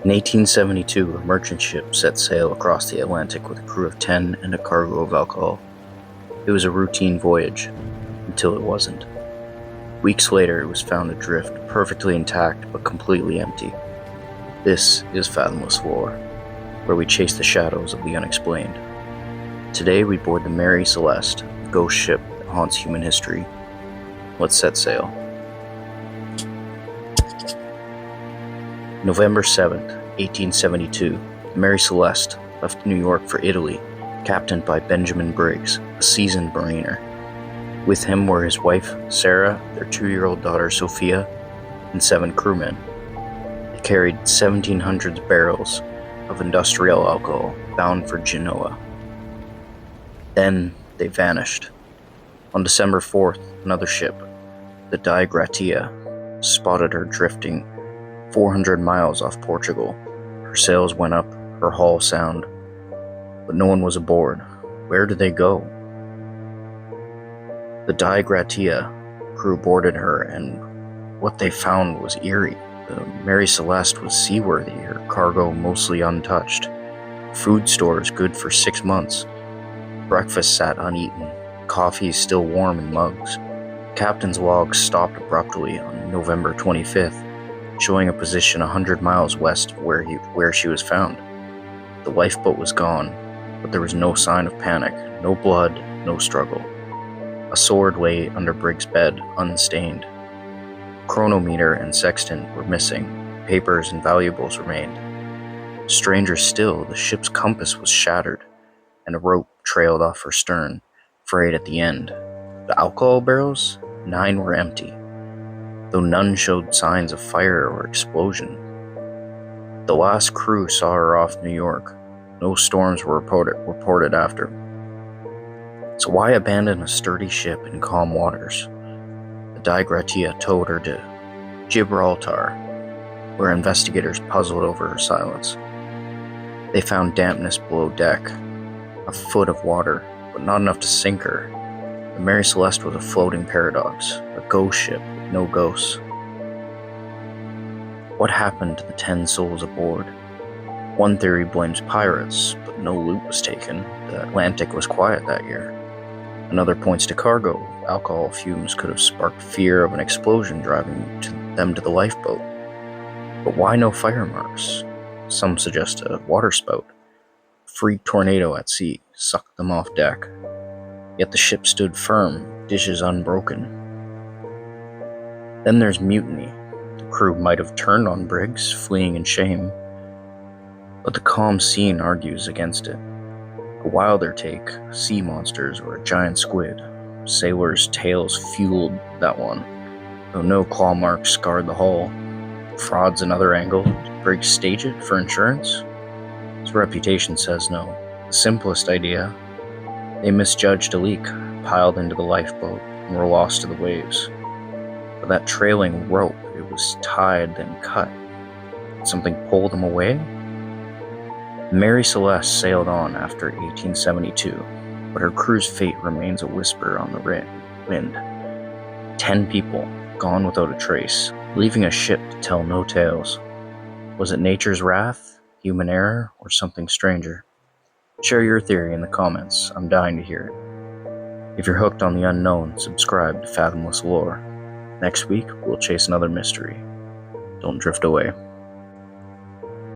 In 1872, a merchant ship set sail across the Atlantic with a crew of 10 and a cargo of alcohol. It was a routine voyage, until it wasn't. Weeks later, it was found adrift, perfectly intact but completely empty. This is Fathomless Lore, where we chase the shadows of the unexplained. Today we board the Mary Celeste, a ghost ship that haunts human history. Let's set sail. November 7th, 1872, the Mary Celeste left New York for Italy, captained by Benjamin Briggs, a seasoned mariner. With him were his wife, Sarah, their 2-year-old daughter, Sophia, and 7 crewmen. They carried 1,700 barrels of industrial alcohol bound for Genoa. Then they vanished. On December 4th, another ship, the Dei Gratia, spotted her drifting 400 miles off Portugal. Her sails went up, her hull sound, but no one was aboard. Where did they go? The Dei Gratia crew boarded her, and what they found was eerie. The Mary Celeste was seaworthy, her cargo mostly untouched, food stores good for 6 months, breakfast sat uneaten, coffee still warm in mugs. Captain's log stopped abruptly on November 25th, showing a position 100 miles west of where she was found. The lifeboat was gone, but there was no sign of panic, no blood, no struggle. A sword lay under Briggs' bed, unstained. Chronometer and sextant were missing. Papers and valuables remained. Stranger still, the ship's compass was shattered, and a rope trailed off her stern, frayed at the end. The alcohol barrels? 9 were empty, though none showed signs of fire or explosion. The last crew saw her off New York. No storms were reported after. So why abandon a sturdy ship in calm waters? The Dei Gratia towed her to Gibraltar, where investigators puzzled over her silence. They found dampness below deck, a foot of water, but not enough to sink her. The Mary Celeste was a floating paradox, a ghost ship with no ghosts. What happened to the 10 souls aboard? One theory blames pirates, but no loot was taken. The Atlantic was quiet that year. Another points to cargo. Alcohol fumes could have sparked fear of an explosion driving them to the lifeboat. But why no fire marks? Some suggest a waterspout. A freak tornado at sea sucked them off deck. Yet the ship stood firm, dishes unbroken. Then there's mutiny. The crew might have turned on Briggs, fleeing in shame, but the calm scene argues against it. A wilder take, sea monsters or a giant squid. Sailors' tales fueled that one, though no claw marks scarred the hull. Fraud's another angle. Did Briggs stage it for insurance? His reputation says no. The simplest idea: they misjudged a leak, piled into the lifeboat, and were lost to the waves. But that trailing rope, it was tied then cut. Did something pull them away? Mary Celeste sailed on after 1872, but her crew's fate remains a whisper on the wind. 10 people, gone without a trace, leaving a ship to tell no tales. Was it nature's wrath, human error, or something stranger? Share your theory in the comments. I'm dying to hear it. If you're hooked on the unknown, subscribe to Fathomless Lore. Next week, we'll chase another mystery. Don't drift away.